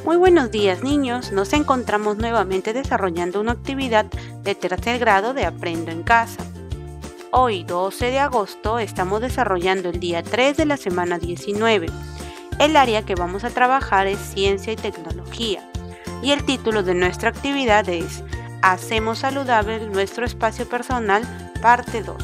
Muy buenos días, niños. Nos encontramos nuevamente desarrollando una actividad de tercer grado de Aprendo en Casa. Hoy, 12 de agosto, estamos desarrollando el día 3 de la semana 19. El área que vamos a trabajar es Ciencia y Tecnología. Y el título de nuestra actividad es Hacemos saludable nuestro espacio personal, parte 2.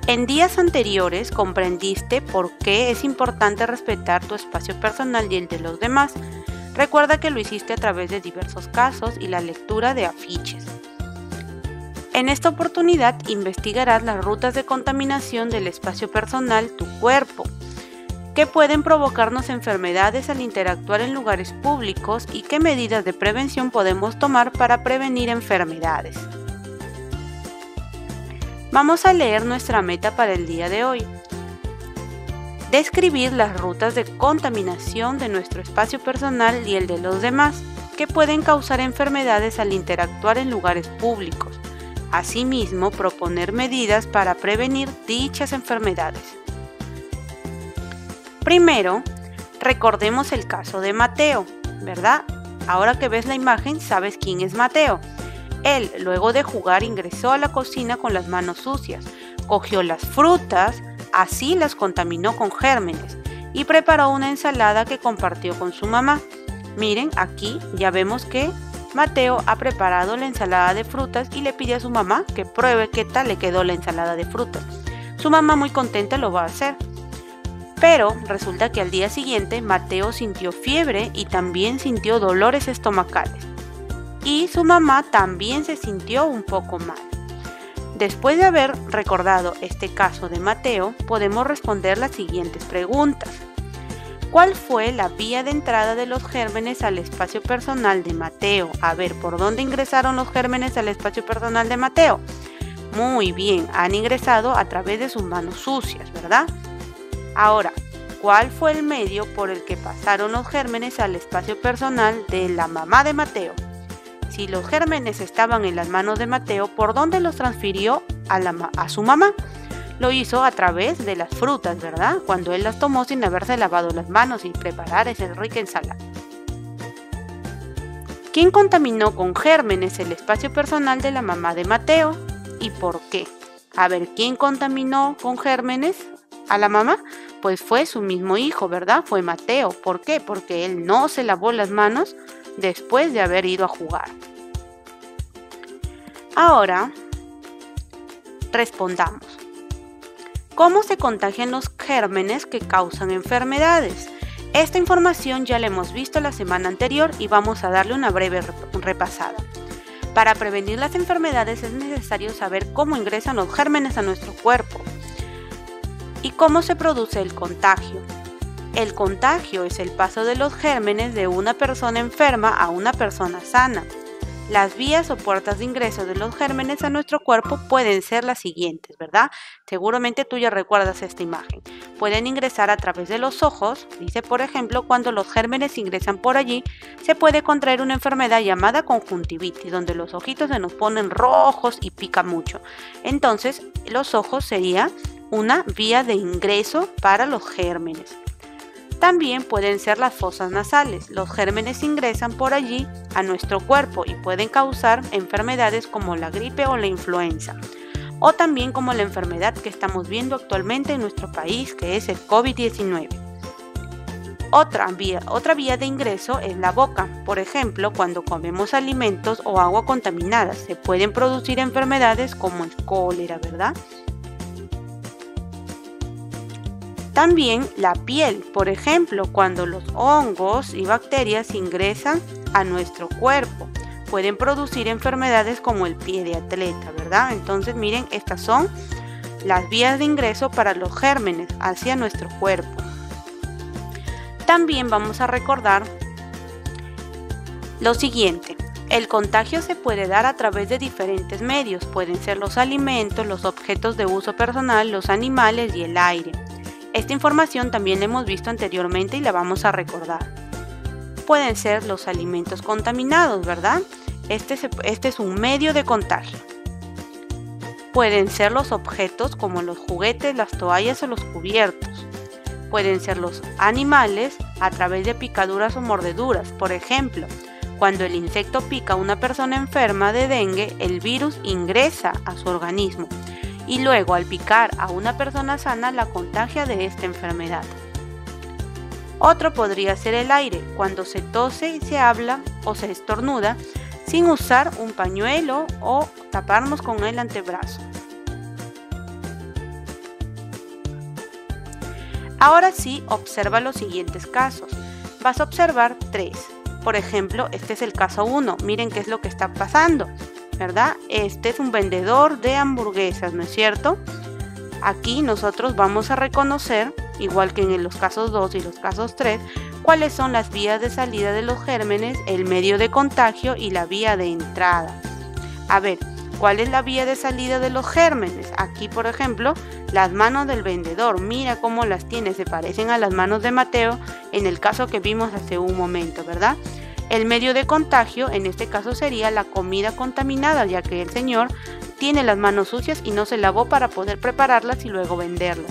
En días anteriores comprendiste por qué es importante respetar tu espacio personal y el de los demás. Recuerda que lo hiciste a través de diversos casos y la lectura de afiches. En esta oportunidad investigarás las rutas de contaminación del espacio personal, tu cuerpo, que pueden provocarnos enfermedades al interactuar en lugares públicos y qué medidas de prevención podemos tomar para prevenir enfermedades. Vamos a leer nuestra meta para el día de hoy. Describir las rutas de contaminación de nuestro espacio personal y el de los demás, que pueden causar enfermedades al interactuar en lugares públicos. Asimismo, proponer medidas para prevenir dichas enfermedades. Primero, recordemos el caso de Mateo, ¿verdad? Ahora que ves la imagen, sabes quién es Mateo. Él, luego de jugar, ingresó a la cocina con las manos sucias, cogió las frutas, así las contaminó con gérmenes y preparó una ensalada que compartió con su mamá. Miren, aquí ya vemos que Mateo ha preparado la ensalada de frutas y le pide a su mamá que pruebe qué tal le quedó la ensalada de frutas. Su mamá, muy contenta, lo va a hacer. Pero resulta que al día siguiente Mateo sintió fiebre y también sintió dolores estomacales. Y su mamá también se sintió un poco mal. Después de haber recordado este caso de Mateo, podemos responder las siguientes preguntas. ¿Cuál fue la vía de entrada de los gérmenes al espacio personal de Mateo? A ver, ¿por dónde ingresaron los gérmenes al espacio personal de Mateo? Muy bien, han ingresado a través de sus manos sucias, ¿verdad? Ahora, ¿cuál fue el medio por el que pasaron los gérmenes al espacio personal de la mamá de Mateo? Si los gérmenes estaban en las manos de Mateo, ¿por dónde los transfirió a su mamá? Lo hizo a través de las frutas, ¿verdad? Cuando él las tomó sin haberse lavado las manos y preparar esa rica ensalada. ¿Quién contaminó con gérmenes el espacio personal de la mamá de Mateo? ¿Y por qué? A ver, ¿quién contaminó con gérmenes a la mamá? Pues fue su mismo hijo, ¿verdad? Fue Mateo. ¿Por qué? Porque él no se lavó las manos después de haber ido a jugar. Ahora, respondamos. ¿Cómo se contagian los gérmenes que causan enfermedades? Esta información ya la hemos visto la semana anterior y vamos a darle una breve repasada. Para prevenir las enfermedades es necesario saber cómo ingresan los gérmenes a nuestro cuerpo y cómo se produce el contagio. El contagio es el paso de los gérmenes de una persona enferma a una persona sana. Las vías o puertas de ingreso de los gérmenes a nuestro cuerpo pueden ser las siguientes, ¿verdad? Seguramente tú ya recuerdas esta imagen. Pueden ingresar a través de los ojos. Dice, por ejemplo, cuando los gérmenes ingresan por allí, se puede contraer una enfermedad llamada conjuntivitis, donde los ojitos se nos ponen rojos y pica mucho. Entonces, los ojos sería una vía de ingreso para los gérmenes. También pueden ser las fosas nasales. Los gérmenes ingresan por allí a nuestro cuerpo y pueden causar enfermedades como la gripe o la influenza. O también como la enfermedad que estamos viendo actualmente en nuestro país, que es el COVID-19. Otra vía de ingreso es la boca. Por ejemplo, cuando comemos alimentos o agua contaminada, se pueden producir enfermedades como el cólera, ¿verdad? También la piel, por ejemplo, cuando los hongos y bacterias ingresan a nuestro cuerpo, pueden producir enfermedades como el pie de atleta, ¿verdad? Entonces, miren, estas son las vías de ingreso para los gérmenes hacia nuestro cuerpo. También vamos a recordar lo siguiente. El contagio se puede dar a través de diferentes medios. Pueden ser los alimentos, los objetos de uso personal, los animales y el aire. Esta información también la hemos visto anteriormente y la vamos a recordar. Pueden ser los alimentos contaminados, ¿verdad? Este es un medio de contagio. Pueden ser los objetos como los juguetes, las toallas o los cubiertos. pueden ser los animales a través de picaduras o mordeduras. Por ejemplo, cuando el insecto pica a una persona enferma de dengue, el virus ingresa a su organismo y luego al picar a una persona sana la contagia de esta enfermedad. Otro podría ser el aire, cuando se tose, se habla o se estornuda sin usar un pañuelo o taparnos con el antebrazo. Ahora sí, observa los siguientes casos. Vas a observar 3. Por ejemplo, este es el caso 1. Miren qué es lo que está pasando, ¿verdad? Este es un vendedor de hamburguesas, ¿no es cierto? Aquí nosotros vamos a reconocer, igual que en los casos 2 y los casos 3, cuáles son las vías de salida de los gérmenes, el medio de contagio y la vía de entrada. A ver, ¿cuál es la vía de salida de los gérmenes? Aquí, por ejemplo, las manos del vendedor. Mira cómo las tiene, se parecen a las manos de Mateo en el caso que vimos hace un momento, ¿verdad? El medio de contagio, en este caso, sería la comida contaminada, ya que el señor tiene las manos sucias y no se lavó para poder prepararlas y luego venderlas.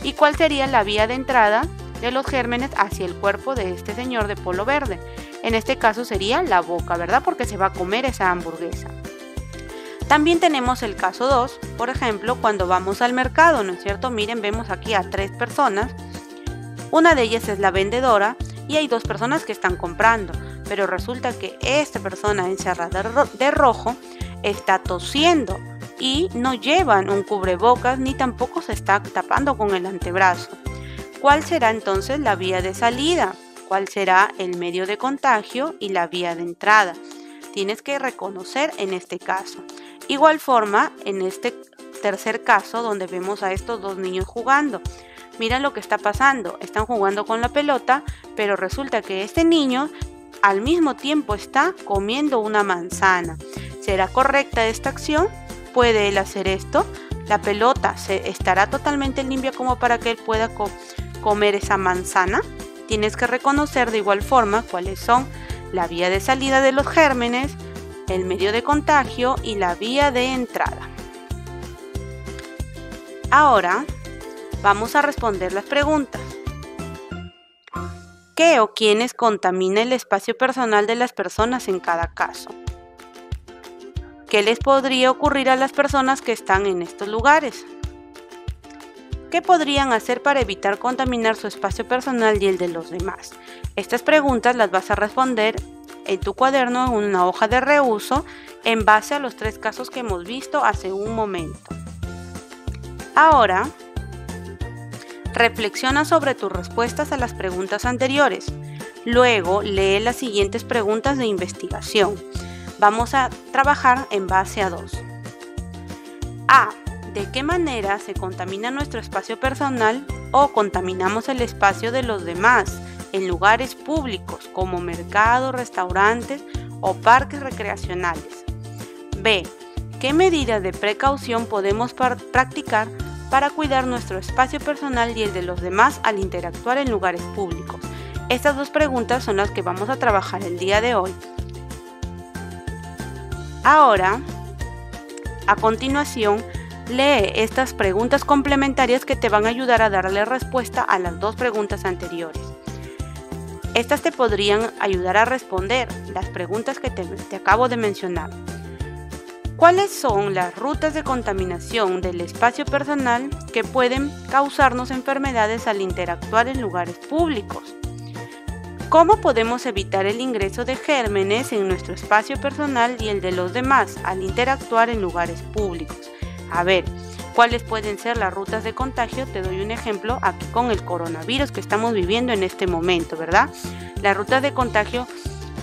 ¿Y cuál sería la vía de entrada de los gérmenes hacia el cuerpo de este señor de polo verde? En este caso sería la boca, ¿verdad? Porque se va a comer esa hamburguesa. También tenemos el caso 2, por ejemplo, cuando vamos al mercado, ¿no es cierto? Miren, vemos aquí a 3 personas. Una de ellas es la vendedora y hay 2 personas que están comprando. Pero resulta que esta persona encerrada de rojo está tosiendo y no llevan un cubrebocas ni tampoco se está tapando con el antebrazo. ¿Cuál será entonces la vía de salida? ¿Cuál será el medio de contagio y la vía de entrada? Tienes que reconocer en este caso. Igual forma, en este tercer caso donde vemos a estos 2 niños jugando. Mira lo que está pasando. Están jugando con la pelota, pero resulta que este niño al mismo tiempo está comiendo una manzana. ¿Será correcta esta acción? ¿Puede él hacer esto? La pelota estará totalmente limpia como para que él pueda comer esa manzana. Tienes que reconocer de igual forma cuáles son la vía de salida de los gérmenes, el medio de contagio y la vía de entrada. Ahora vamos a responder las preguntas. ¿Qué o quiénes contamina el espacio personal de las personas en cada caso? ¿Qué les podría ocurrir a las personas que están en estos lugares? ¿Qué podrían hacer para evitar contaminar su espacio personal y el de los demás? Estas preguntas las vas a responder en tu cuaderno en una hoja de reuso en base a los 3 casos que hemos visto hace un momento. Ahora, reflexiona sobre tus respuestas a las preguntas anteriores. Luego, lee las siguientes preguntas de investigación. Vamos a trabajar en base a 2. A. ¿De qué manera se contamina nuestro espacio personal o contaminamos el espacio de los demás en lugares públicos como mercados, restaurantes o parques recreacionales? B. ¿Qué medidas de precaución podemos practicar para cuidar nuestro espacio personal y el de los demás al interactuar en lugares públicos? Estas 2 preguntas son las que vamos a trabajar el día de hoy. Ahora, a continuación, lee estas preguntas complementarias que te van a ayudar a darle respuesta a las 2 preguntas anteriores. Estas te podrían ayudar a responder las preguntas que te acabo de mencionar. ¿Cuáles son las rutas de contaminación del espacio personal que pueden causarnos enfermedades al interactuar en lugares públicos? ¿Cómo podemos evitar el ingreso de gérmenes en nuestro espacio personal y el de los demás al interactuar en lugares públicos? A ver, ¿cuáles pueden ser las rutas de contagio? Te doy un ejemplo aquí con el coronavirus que estamos viviendo en este momento, ¿verdad? Las rutas de contagio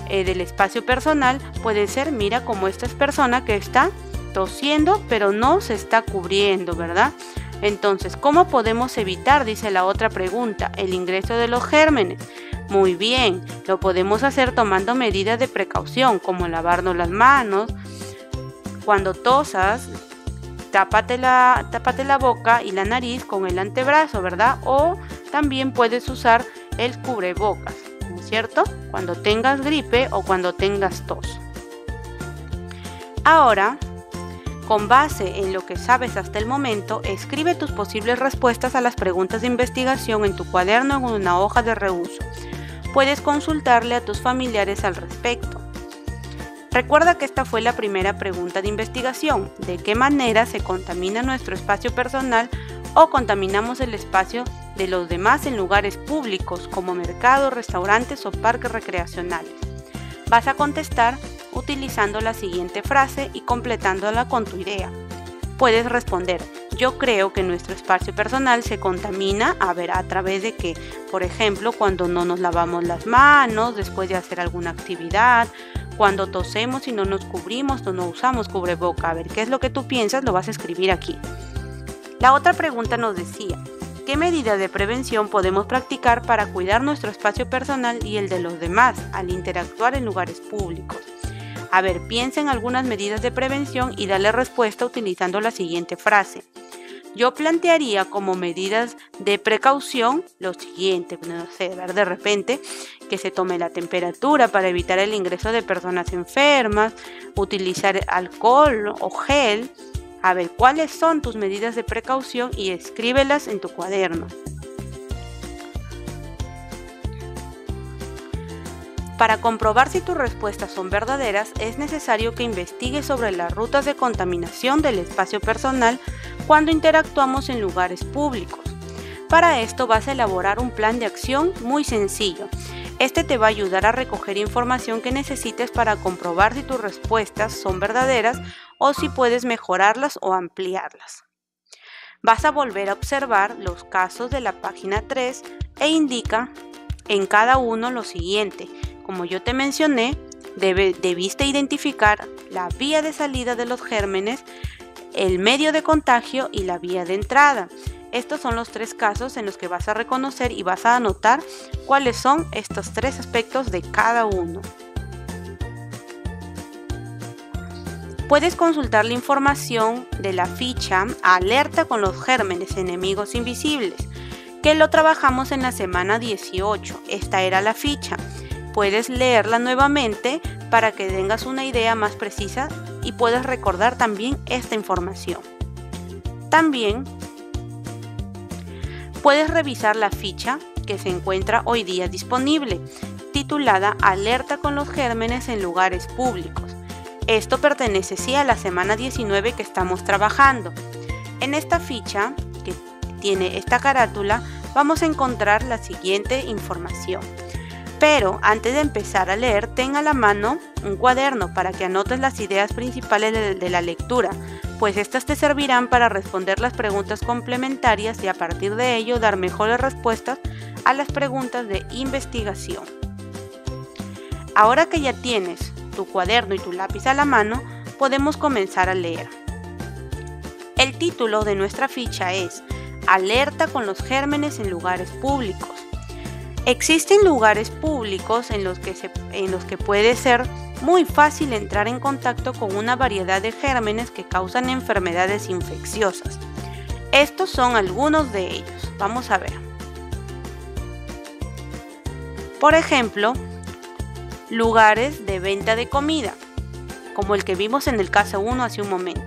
del espacio personal puede ser, mira, como esta persona que está tosiendo pero no se está cubriendo, ¿verdad? Entonces, ¿cómo podemos evitar, dice la otra pregunta, el ingreso de los gérmenes? Muy bien, lo podemos hacer tomando medidas de precaución, como lavarnos las manos. Cuando tosas, tápate la boca y la nariz con el antebrazo, ¿verdad? O también puedes usar el cubrebocas, ¿no es cierto? Cuando tengas gripe o cuando tengas tos. Ahora, Con base en lo que sabes hasta el momento, escribe tus posibles respuestas a las preguntas de investigación en tu cuaderno en una hoja de reuso. Puedes consultarle a tus familiares al respecto. Recuerda que esta fue la primera pregunta de investigación. ¿De qué manera se contamina nuestro espacio personal o contaminamos el espacio de los demás en lugares públicos como mercados, restaurantes o parques recreacionales? Vas a contestar utilizando la siguiente frase y completándola con tu idea. Puedes responder: yo creo que nuestro espacio personal se contamina a través de que, por ejemplo, cuando no nos lavamos las manos después de hacer alguna actividad, cuando tosemos y no nos cubrimos o no usamos cubreboca. ¿Qué es lo que tú piensas? Lo vas a escribir aquí. La otra pregunta nos decía: ¿qué medidas de prevención podemos practicar para cuidar nuestro espacio personal y el de los demás al interactuar en lugares públicos? Piensa en algunas medidas de prevención y dale respuesta utilizando la siguiente frase. Yo plantearía como medidas de precaución lo siguiente, de repente que se tome la temperatura para evitar el ingreso de personas enfermas, utilizar alcohol o gel. ¿Cuáles son tus medidas de precaución? Y escríbelas en tu cuaderno. Para comprobar si tus respuestas son verdaderas, es necesario que investigues sobre las rutas de contaminación del espacio personal cuando interactuamos en lugares públicos. Para esto vas a elaborar un plan de acción muy sencillo. Este te va a ayudar a recoger información que necesites para comprobar si tus respuestas son verdaderas o si puedes mejorarlas o ampliarlas. Vas a volver a observar los casos de la página 3 e indica en cada uno lo siguiente. Como yo te mencioné, debiste identificar la vía de salida de los gérmenes, el medio de contagio y la vía de entrada. Estos son los 3 casos en los que vas a reconocer y vas a anotar cuáles son estos 3 aspectos de cada uno. Puedes consultar la información de la ficha Alerta con los gérmenes enemigos invisibles, que lo trabajamos en la semana 18. Esta era la ficha. Puedes leerla nuevamente para que tengas una idea más precisa y puedas recordar también esta información. También puedes revisar la ficha que se encuentra hoy día disponible, titulada Alerta con los gérmenes en lugares públicos. Esto pertenece a la semana 19 que estamos trabajando. En esta ficha, que tiene esta carátula, vamos a encontrar la siguiente información. Pero antes de empezar a leer, ten a la mano un cuaderno para que anotes las ideas principales de la lectura, pues estas te servirán para responder las preguntas complementarias y a partir de ello dar mejores respuestas a las preguntas de investigación. Ahora que ya tienes tu cuaderno y tu lápiz a la mano, podemos comenzar a leer. El título de nuestra ficha es Alerta con los gérmenes en lugares públicos. Existen lugares públicos en los que puede ser muy fácil entrar en contacto con una variedad de gérmenes que causan enfermedades infecciosas. Estos son algunos de ellos. Vamos a ver. Por ejemplo, lugares de venta de comida, como el que vimos en el caso 1 hace un momento.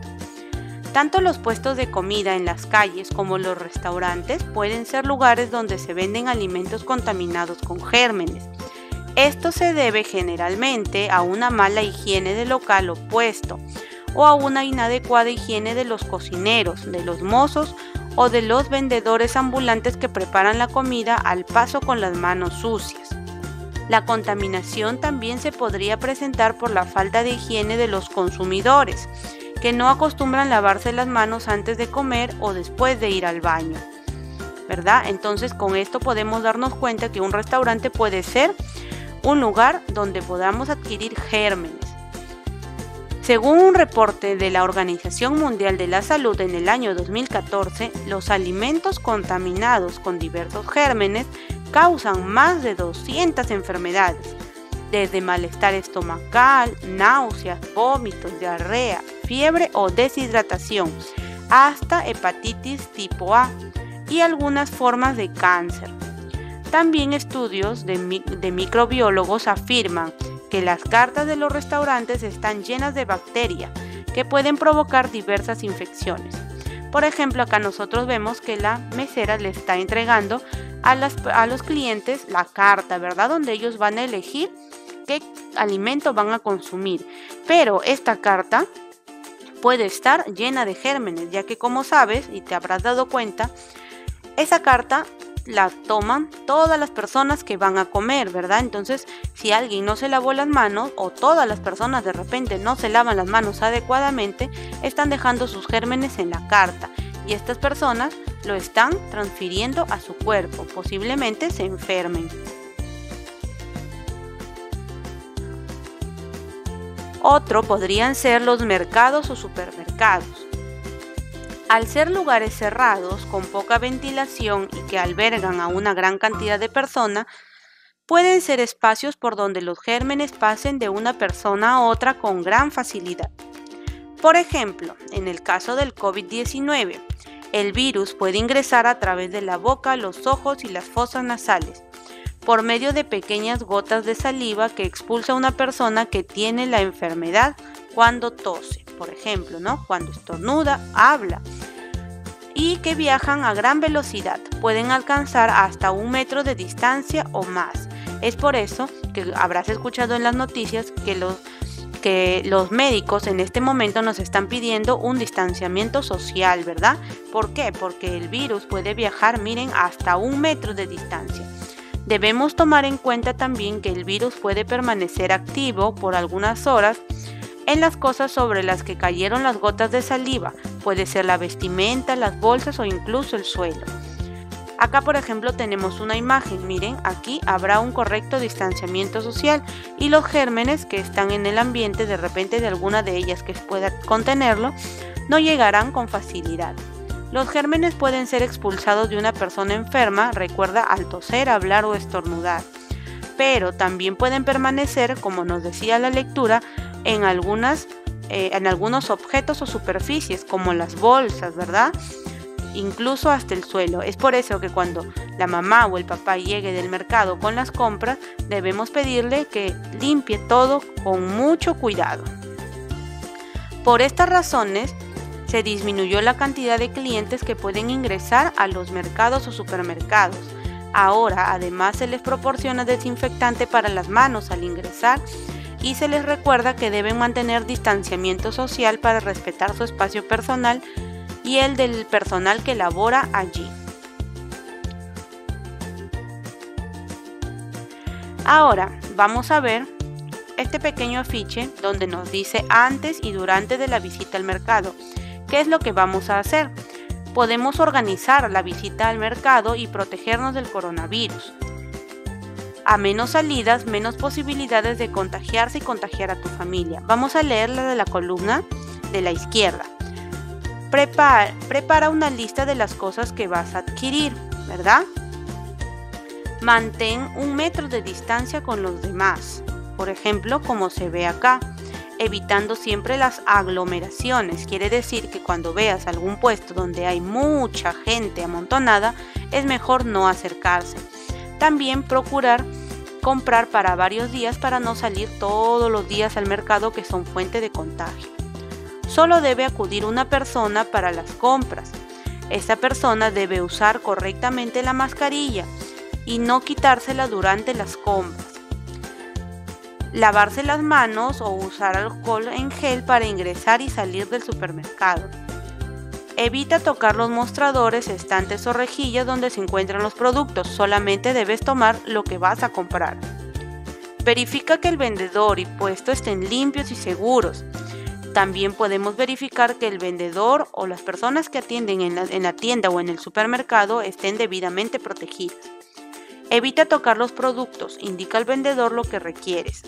Tanto los puestos de comida en las calles como los restaurantes pueden ser lugares donde se venden alimentos contaminados con gérmenes. Esto se debe generalmente a una mala higiene del local o puesto, o a una inadecuada higiene de los cocineros, de los mozos o de los vendedores ambulantes que preparan la comida al paso con las manos sucias. La contaminación también se podría presentar por la falta de higiene de los consumidores, que no acostumbran lavarse las manos antes de comer o después de ir al baño, ¿verdad? Entonces con esto podemos darnos cuenta que un restaurante puede ser un lugar donde podamos adquirir gérmenes. Según un reporte de la Organización Mundial de la Salud en el año 2014, los alimentos contaminados con diversos gérmenes causan más de 200 enfermedades, desde malestar estomacal, náuseas, vómitos, diarrea, fiebre o deshidratación, hasta hepatitis tipo A y algunas formas de cáncer. También estudios de microbiólogos afirman que las cartas de los restaurantes están llenas de bacterias que pueden provocar diversas infecciones. Por ejemplo, acá nosotros vemos que la mesera le está entregando a los clientes la carta, ¿verdad? Donde ellos van a elegir qué alimento van a consumir. Pero esta carta puede estar llena de gérmenes, ya que, como sabes y te habrás dado cuenta, esa carta la toman todas las personas que van a comer, ¿verdad? Entonces, si alguien no se lavó las manos o todas las personas de repente no se lavan las manos adecuadamente, están dejando sus gérmenes en la carta y estas personas lo están transfiriendo a su cuerpo, posiblemente se enfermen. Otro podrían ser los mercados o supermercados. Al ser lugares cerrados, con poca ventilación y que albergan a una gran cantidad de personas, pueden ser espacios por donde los gérmenes pasen de una persona a otra con gran facilidad. Por ejemplo, en el caso del COVID-19, el virus puede ingresar a través de la boca, los ojos y las fosas nasales, por medio de pequeñas gotas de saliva que expulsa una persona que tiene la enfermedad cuando tose, por ejemplo, ¿no? Cuando estornuda, habla, y que viajan a gran velocidad, pueden alcanzar hasta 1 metro de distancia o más. Es por eso que habrás escuchado en las noticias que los médicos en este momento nos están pidiendo un distanciamiento social, ¿verdad? ¿Por qué? Porque el virus puede viajar, miren, hasta 1 metro de distancia. Debemos tomar en cuenta también que el virus puede permanecer activo por algunas horas en las cosas sobre las que cayeron las gotas de saliva. Puede ser la vestimenta, las bolsas o incluso el suelo. Acá, por ejemplo, tenemos una imagen. Miren, aquí habrá un correcto distanciamiento social y los gérmenes que están en el ambiente, de repente de alguna de ellas que pueda contenerlo, no llegarán con facilidad. Los gérmenes pueden ser expulsados de una persona enferma, recuerda, al toser, hablar o estornudar. Pero también pueden permanecer, como nos decía la lectura, en algunos objetos o superficies, como las bolsas, ¿verdad? Incluso hasta el suelo. Es por eso que cuando la mamá o el papá llegue del mercado con las compras, debemos pedirle que limpie todo con mucho cuidado. Por estas razones, se disminuyó la cantidad de clientes que pueden ingresar a los mercados o supermercados. Ahora, además, se les proporciona desinfectante para las manos al ingresar y se les recuerda que deben mantener distanciamiento social para respetar su espacio personal y el del personal que labora allí. Ahora vamos a ver este pequeño afiche donde nos dice antes y durante de la visita al mercado. ¿Qué es lo que vamos a hacer? Podemos organizar la visita al mercado y protegernos del coronavirus. A menos salidas, menos posibilidades de contagiarse y contagiar a tu familia. Vamos a leer la de la columna de la izquierda. Prepara una lista de las cosas que vas a adquirir, ¿verdad? Mantén 1 metro de distancia con los demás, por ejemplo, como se ve acá, evitando siempre las aglomeraciones. Quiere decir que cuando veas algún puesto donde hay mucha gente amontonada, es mejor no acercarse. También procurar comprar para varios días para no salir todos los días al mercado, que son fuente de contagio. Solo debe acudir una persona para las compras. Esta persona debe usar correctamente la mascarilla y no quitársela durante las compras. Lavarse las manos o usar alcohol en gel para ingresar y salir del supermercado. Evita tocar los mostradores, estantes o rejillas donde se encuentran los productos. Solamente debes tomar lo que vas a comprar. Verifica que el vendedor y puesto estén limpios y seguros. También podemos verificar que el vendedor o las personas que atienden en la tienda o en el supermercado estén debidamente protegidas. Evita tocar los productos, indica al vendedor lo que requieres.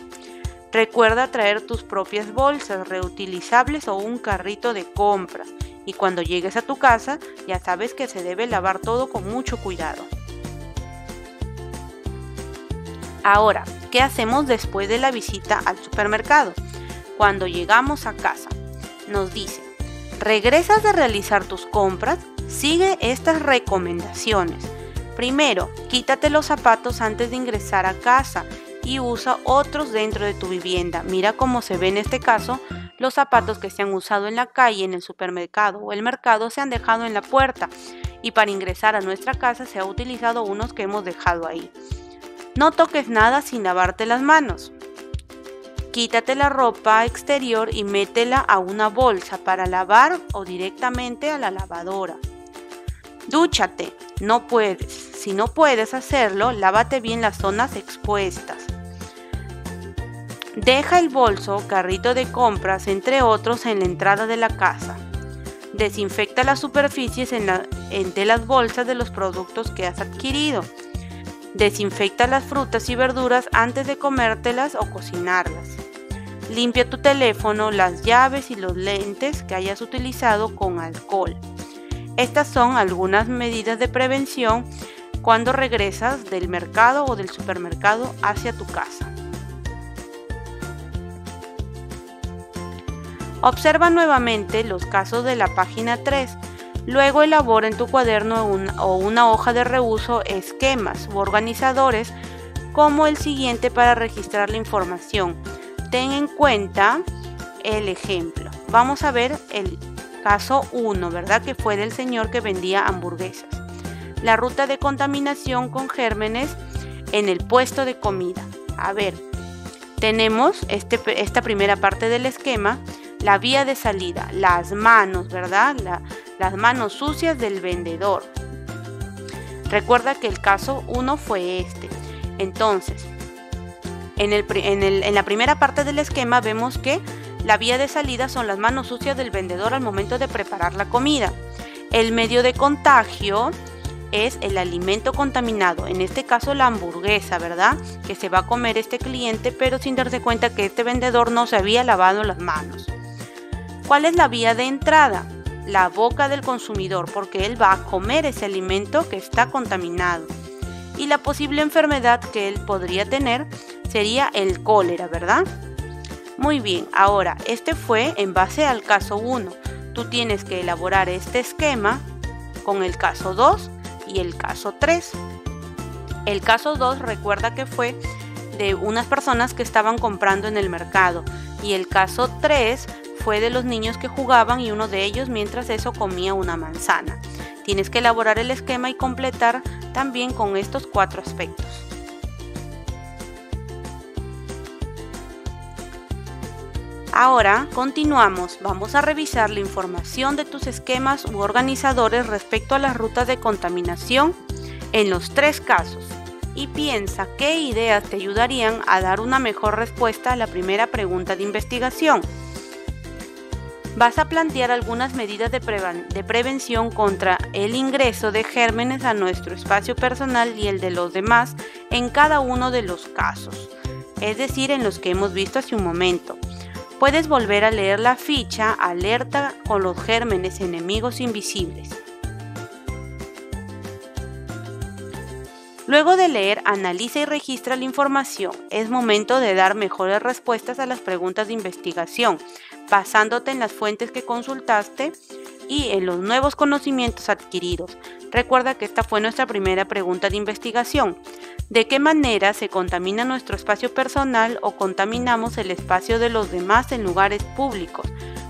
Recuerda traer tus propias bolsas reutilizables o un carrito de compras. Y cuando llegues a tu casa, ya sabes que se debe lavar todo con mucho cuidado. Ahora, ¿qué hacemos después de la visita al supermercado? Cuando llegamos a casa, nos dice, regresas de realizar tus compras, sigue estas recomendaciones. Primero, quítate los zapatos antes de ingresar a casa y usa otros dentro de tu vivienda. Mira cómo se ve en este caso Los zapatos que se han usado en la calle, en el supermercado o el mercado se han dejado en la puerta y para ingresar a nuestra casa se ha utilizado unos que hemos dejado ahí. No toques nada sin lavarte las manos. Quítate la ropa exterior y métela a una bolsa para lavar o directamente a la lavadora. Dúchate, no puedes. Si no puedes hacerlo, lávate bien las zonas expuestas. Deja el bolso, carrito de compras, entre otros, en la entrada de la casa. Desinfecta las superficies de las bolsas de los productos que has adquirido. Desinfecta las frutas y verduras antes de comértelas o cocinarlas. Limpia tu teléfono, las llaves y los lentes que hayas utilizado con alcohol. Estas son algunas medidas de prevención cuando regresas del mercado o del supermercado hacia tu casa. Observa nuevamente los casos de la página 3. Luego elabora en tu cuaderno o una hoja de reuso esquemas u organizadores como el siguiente para registrar la información. Ten en cuenta el ejemplo. Vamos a ver el caso 1, ¿verdad? Que fue del señor que vendía hamburguesas. La ruta de contaminación con gérmenes en el puesto de comida. A ver, tenemos esta primera parte del esquema, la vía de salida, las manos, ¿verdad? Las manos sucias del vendedor. Recuerda que el caso 1 fue este. Entonces, en la primera parte del esquema vemos que la vía de salida son las manos sucias del vendedor al momento de preparar la comida. El medio de contagio es el alimento contaminado, en este caso la hamburguesa, ¿verdad? Que se va a comer este cliente, pero sin darse cuenta que este vendedor no se había lavado las manos. ¿Cuál es la vía de entrada? La boca del consumidor, porque él va a comer ese alimento que está contaminado. Y la posible enfermedad que él podría tener sería el cólera, ¿verdad? Muy bien, ahora este fue en base al caso 1. Tú tienes que elaborar este esquema con el caso 2 y el caso 3. El caso 2 recuerda que fue de unas personas que estaban comprando en el mercado y el caso 3 fue de los niños que jugaban y uno de ellos mientras eso comía una manzana. Tienes que elaborar el esquema y completar también con estos 4 aspectos. Ahora continuamos, vamos a revisar la información de tus esquemas u organizadores respecto a las rutas de contaminación en los 3 casos y piensa qué ideas te ayudarían a dar una mejor respuesta a la primera pregunta de investigación. Vas a plantear algunas medidas de prevención contra el ingreso de gérmenes a nuestro espacio personal y el de los demás en cada uno de los casos, es decir, en los que hemos visto hace un momento. Puedes volver a leer la ficha Alerta con los gérmenes enemigos invisibles. Luego de leer, analiza y registra la información. Es momento de dar mejores respuestas a las preguntas de investigación, basándote en las fuentes que consultaste y en los nuevos conocimientos adquiridos. Recuerda que esta fue nuestra primera pregunta de investigación. ¿De qué manera se contamina nuestro espacio personal o contaminamos el espacio de los demás en lugares públicos,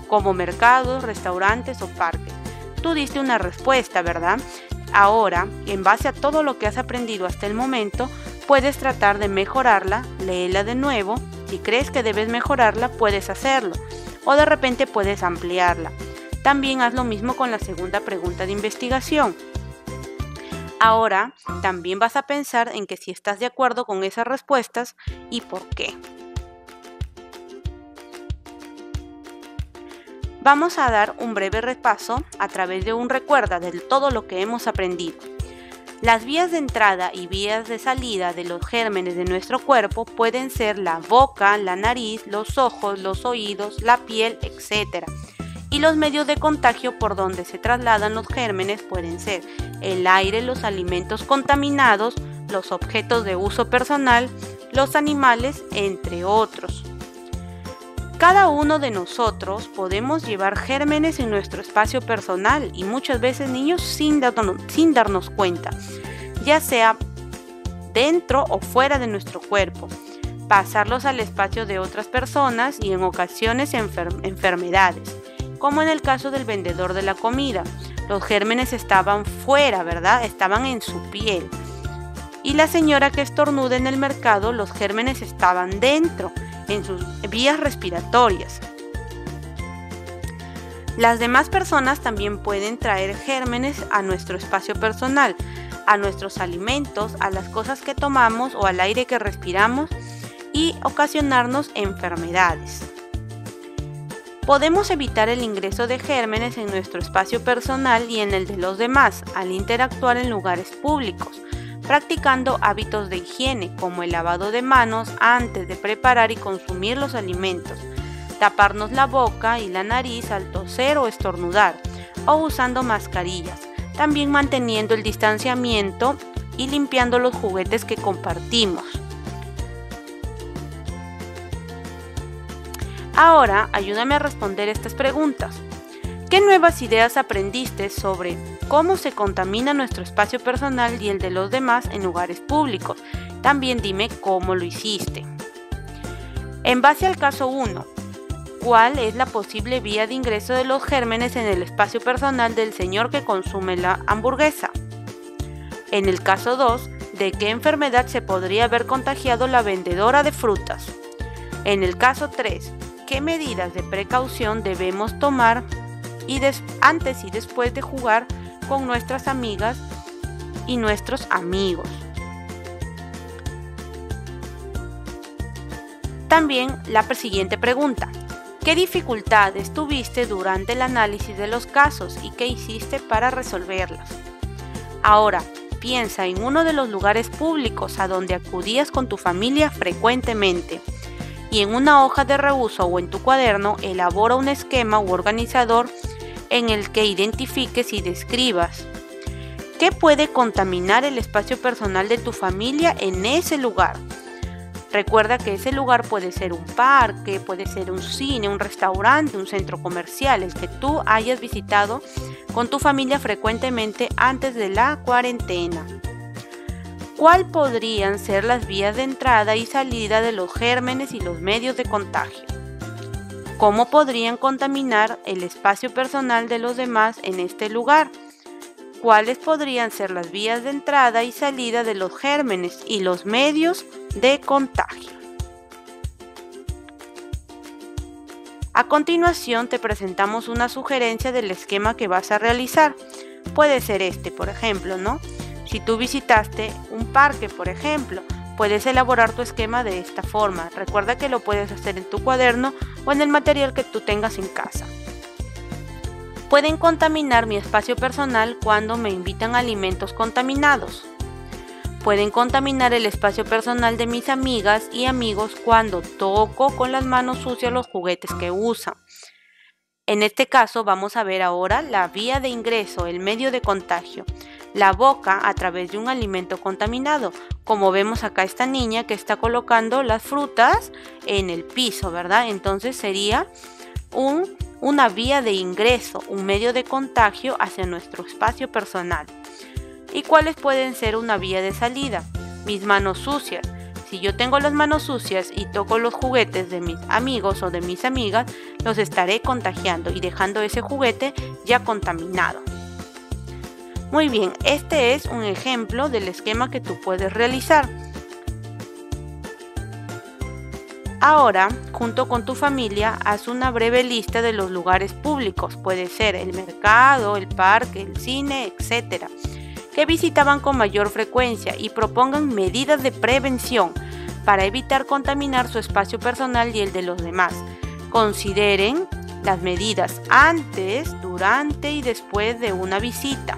como mercados, restaurantes o parques? Tú diste una respuesta, ¿verdad? Ahora, en base a todo lo que has aprendido hasta el momento, puedes tratar de mejorarla, léela de nuevo. Si crees que debes mejorarla, puedes hacerlo, o de repente puedes ampliarla. También haz lo mismo con la segunda pregunta de investigación. Ahora, también vas a pensar en que si estás de acuerdo con esas respuestas y por qué. Vamos a dar un breve repaso a través de un recuerda de todo lo que hemos aprendido. Las vías de entrada y vías de salida de los gérmenes de nuestro cuerpo pueden ser la boca, la nariz, los ojos, los oídos, la piel, etc. Y los medios de contagio por donde se trasladan los gérmenes pueden ser el aire, los alimentos contaminados, los objetos de uso personal, los animales, entre otros. Cada uno de nosotros podemos llevar gérmenes en nuestro espacio personal y muchas veces, niños, sin darnos cuenta, ya sea dentro o fuera de nuestro cuerpo. pasarlos al espacio de otras personas y en ocasiones enfermedades, como en el caso del vendedor de la comida. Los gérmenes estaban fuera, ¿verdad? Estaban en su piel. Y la señora que estornuda en el mercado, los gérmenes estaban dentro, en sus vías respiratorias. Las demás personas también pueden traer gérmenes a nuestro espacio personal, a nuestros alimentos, a las cosas que tomamos o al aire que respiramos y ocasionarnos enfermedades. Podemos evitar el ingreso de gérmenes en nuestro espacio personal y en el de los demás al interactuar en lugares públicos, practicando hábitos de higiene como el lavado de manos antes de preparar y consumir los alimentos, taparnos la boca y la nariz al toser o estornudar, o usando mascarillas, también manteniendo el distanciamiento y limpiando los juguetes que compartimos. Ahora, ayúdame a responder estas preguntas. ¿Qué nuevas ideas aprendiste sobre cómo se contamina nuestro espacio personal y el de los demás en lugares públicos? También dime cómo lo hiciste. En base al caso 1, ¿cuál es la posible vía de ingreso de los gérmenes en el espacio personal del señor que consume la hamburguesa? En el caso 2, ¿de qué enfermedad se podría haber contagiado la vendedora de frutas? En el caso 3, ¿qué medidas de precaución debemos tomar antes y después de jugar con nuestras amigas y nuestros amigos? También la siguiente pregunta. ¿Qué dificultades tuviste durante el análisis de los casos y qué hiciste para resolverlas? Ahora, piensa en uno de los lugares públicos a donde acudías con tu familia frecuentemente. Y en una hoja de reuso o en tu cuaderno, elabora un esquema u organizador en el que identifiques y describas qué puede contaminar el espacio personal de tu familia en ese lugar. Recuerda que ese lugar puede ser un parque, puede ser un cine, un restaurante, un centro comercial, el que tú hayas visitado con tu familia frecuentemente antes de la cuarentena. ¿Cuál podrían ser las vías de entrada y salida de los gérmenes y los medios de contagio? ¿Cómo podrían contaminar el espacio personal de los demás en este lugar? ¿Cuáles podrían ser las vías de entrada y salida de los gérmenes y los medios de contagio? A continuación te presentamos una sugerencia del esquema que vas a realizar. Puede ser este, por ejemplo, ¿no? Si tú visitaste un parque, por ejemplo, puedes elaborar tu esquema de esta forma. Recuerda que lo puedes hacer en tu cuaderno o en el material que tú tengas en casa. Pueden contaminar mi espacio personal cuando me invitan a alimentos contaminados. Pueden contaminar el espacio personal de mis amigas y amigos cuando toco con las manos sucias los juguetes que usan. En este caso vamos a ver ahora la vía de ingreso, el medio de contagio. La boca a través de un alimento contaminado, como vemos acá esta niña que está colocando las frutas en el piso, ¿verdad? Entonces sería una vía de ingreso, un medio de contagio hacia nuestro espacio personal. ¿Y cuáles pueden ser una vía de salida? Mis manos sucias. Si yo tengo las manos sucias y toco los juguetes de mis amigos o de mis amigas, los estaré contagiando y dejando ese juguete ya contaminado. Muy bien, este es un ejemplo del esquema que tú puedes realizar. Ahora, junto con tu familia, haz una breve lista de los lugares públicos, puede ser el mercado, el parque, el cine, etc., que visitaban con mayor frecuencia y propongan medidas de prevención para evitar contaminar su espacio personal y el de los demás. Consideren las medidas antes, durante y después de una visita.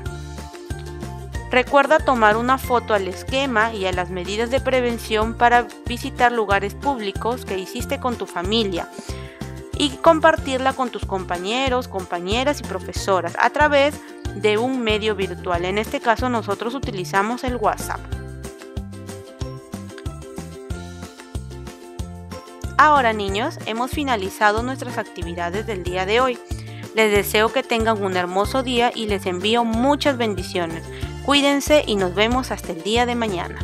Recuerda tomar una foto al esquema y a las medidas de prevención para visitar lugares públicos que hiciste con tu familia y compartirla con tus compañeros, compañeras y profesoras a través de un medio virtual. En este caso nosotros utilizamos el WhatsApp. Ahora, niños, hemos finalizado nuestras actividades del día de hoy. Les deseo que tengan un hermoso día y les envío muchas bendiciones. Cuídense y nos vemos hasta el día de mañana.